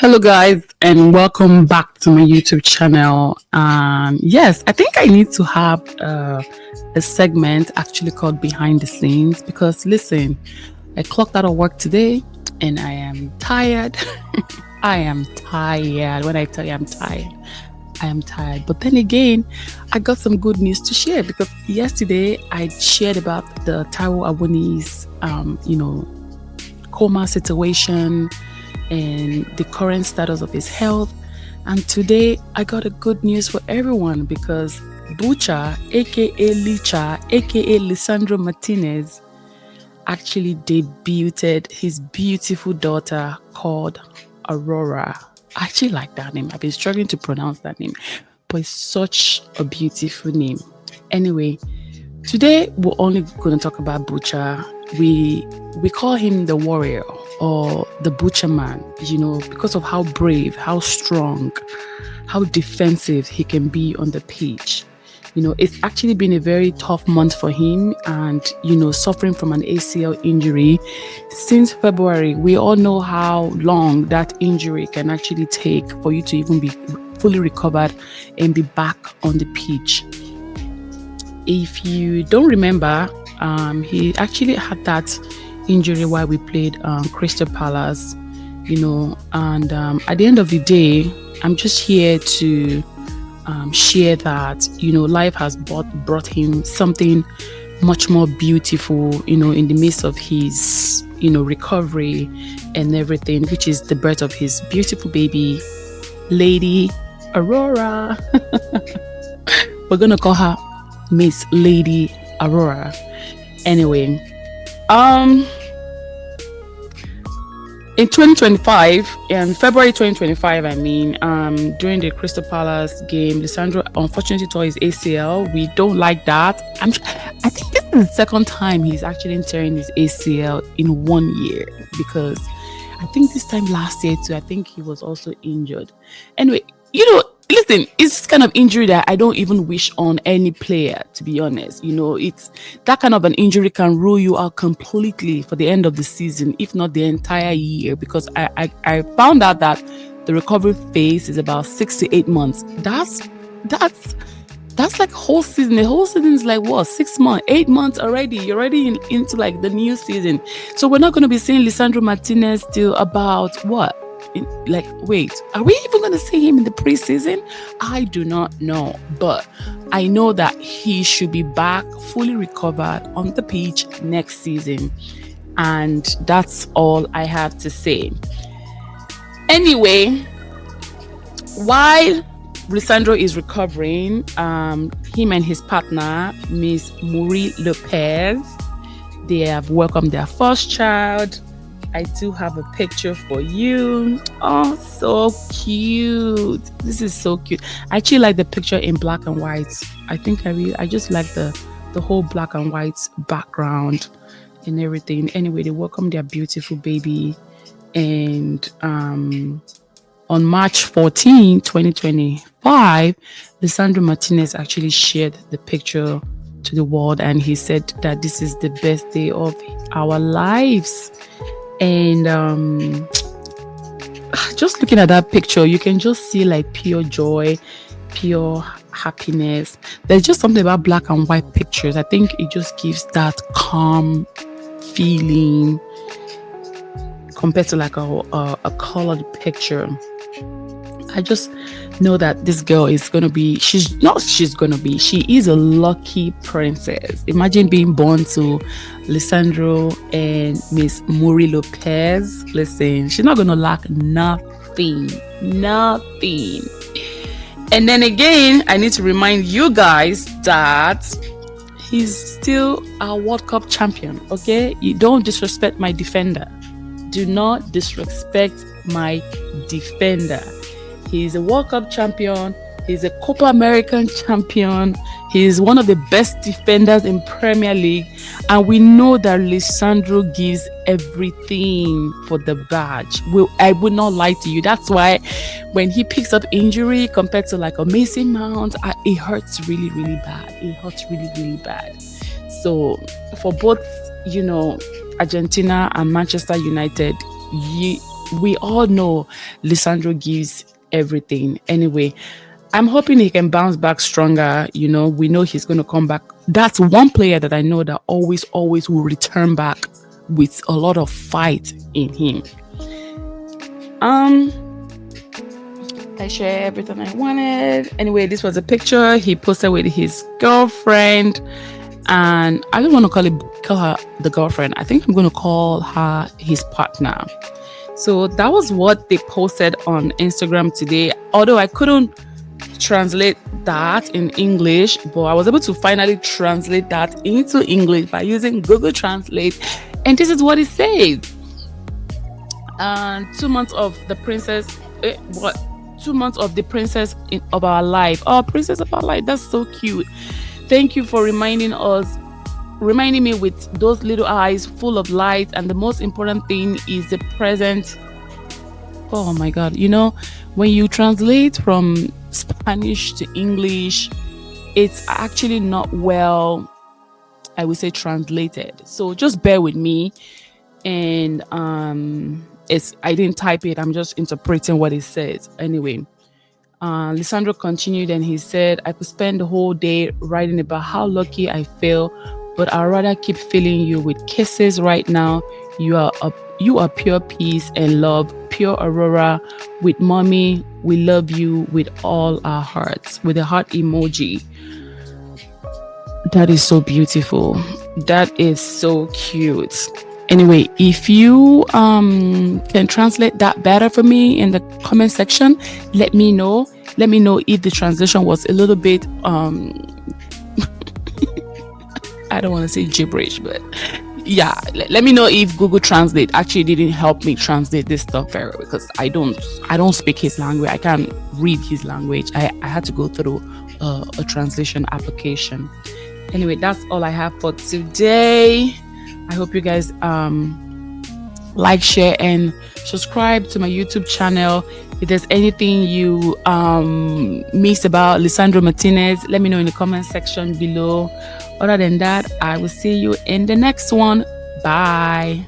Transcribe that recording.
Hello, guys, and welcome back to my YouTube channel. Yes, I think I need to have a segment actually called Behind the Scenes because listen, I clocked out of work today and I am tired. I am tired. When I tell you I'm tired, I am tired. But then again, I got some good news to share because yesterday I shared about the Taiwo Awoni's, coma situation and the current status of his health. And today I got a good news for everyone because Bucha, aka Licha, aka Lisandro Martinez, actually debuted his beautiful daughter called Aurora. I actually like that name. I've been struggling to pronounce that name, but it's such a beautiful name. Anyway, today we're only going to talk about Bucha. We call him the warrior or the butcher man, because of how brave, how strong, how defensive he can be on the pitch. It's actually been a very tough month for him and, suffering from an ACL injury since February. We all know how long that injury can actually take for you to even be fully recovered and be back on the pitch. If you don't remember, he actually had that injury while we played Crystal Palace, and at the end of the day, I'm just here to share that, life has brought him something much more beautiful, in the midst of his, recovery and everything, which is the birth of his beautiful baby, Lady Aurora. We're going to call her Miss Lady Aurora. Anyway, in 2025, in February 2025, during the Crystal Palace game, Lisandro unfortunately tore his ACL. We don't like that. I think this is the second time he's actually tearing his ACL in 1 year because I think this time last year too, I think he was also injured. Anyway, listen, it's this kind of injury that I don't even wish on any player, to be honest. It's that kind of an injury can rule you out completely for the end of the season, if not the entire year, because I found out that the recovery phase is about 6 to 8 months. That's like whole season. The whole season is like what, 6 months, 8 months already. You're already into like the new season. So we're not going to be seeing Lisandro Martinez till about what? Wait, are we even going to see him in the preseason? I do not know, but I know that he should be back fully recovered on the pitch next season, and that's all I have to say. Anyway, while Lisandro is recovering, him and his partner, Miss Muri Lopez, they have welcomed their first child. I do have a picture for you. Oh, so cute. This is so cute. I actually like the picture in black and white. I think I just like the whole black and white background and everything. Anyway, they welcome their beautiful baby. And on March 14, 2025, Lisandro Martinez actually shared the picture to the world, and he said that this is the best day of our lives. And just looking at that picture, you can just see like pure joy, pure happiness. There's just something about black and white pictures. I think it just gives that calm feeling compared to like a colored picture. I just know that this girl is going to be, she is a lucky princess. Imagine being born to Lisandro and Miss Muri Lopez. Listen, she's not going to lack nothing. And then again, I need to remind you guys that he's still a World Cup champion, okay? You don't disrespect my defender. Do not disrespect my defender. He's a World Cup champion. He's a Copa American champion. He's one of the best defenders in Premier League. And we know that Lisandro gives everything for the badge. I would not lie to you. That's why when he picks up injury compared to like a Mason Mount, it hurts really, really bad. It hurts really, really bad. So for both, Argentina and Manchester United, we all know Lisandro gives everything. Anyway, I'm hoping he can bounce back stronger. We know he's going to come back. That's one player that I know that always will return back with a lot of fight in him. I share everything I wanted. Anyway, this was a picture he posted with his girlfriend, and I don't want to call her the girlfriend. I think I'm going to call her his partner. So that was what they posted on Instagram today. Although I couldn't translate that in English, but I was able to finally translate that into English by using Google Translate, and this is what it says. 2 months of the princess. 2 months of the princess of our life. Oh, princess of our life. That's so cute. Thank you for reminding me with those little eyes full of light. And the most important thing is the present. Oh my God. When you translate from Spanish to English, it's actually not well, I would say, translated. So just bear with me. And I didn't type it. I'm just interpreting what it says. Anyway, Lisandro continued and he said, I could spend the whole day writing about how lucky I feel, but I'd rather keep filling you with kisses right now. You are pure peace and love, pure Aurora. With mommy, we love you with all our hearts. With a heart emoji. That is so beautiful. That is so cute. Anyway, if you can translate that better for me in the comment section, let me know. Let me know if the translation was a little bit I don't want to say gibberish, but yeah, let me know if Google Translate actually didn't help me translate this stuff very well, because I don't speak his language. I can't read his language. I had to go through a translation application. Anyway, that's all I have for today. I hope you guys like, share, and subscribe to my YouTube channel. If there's anything you missed about Lisandro Martinez, let me know in the comment section below. Other than that, I will see you in the next one. Bye.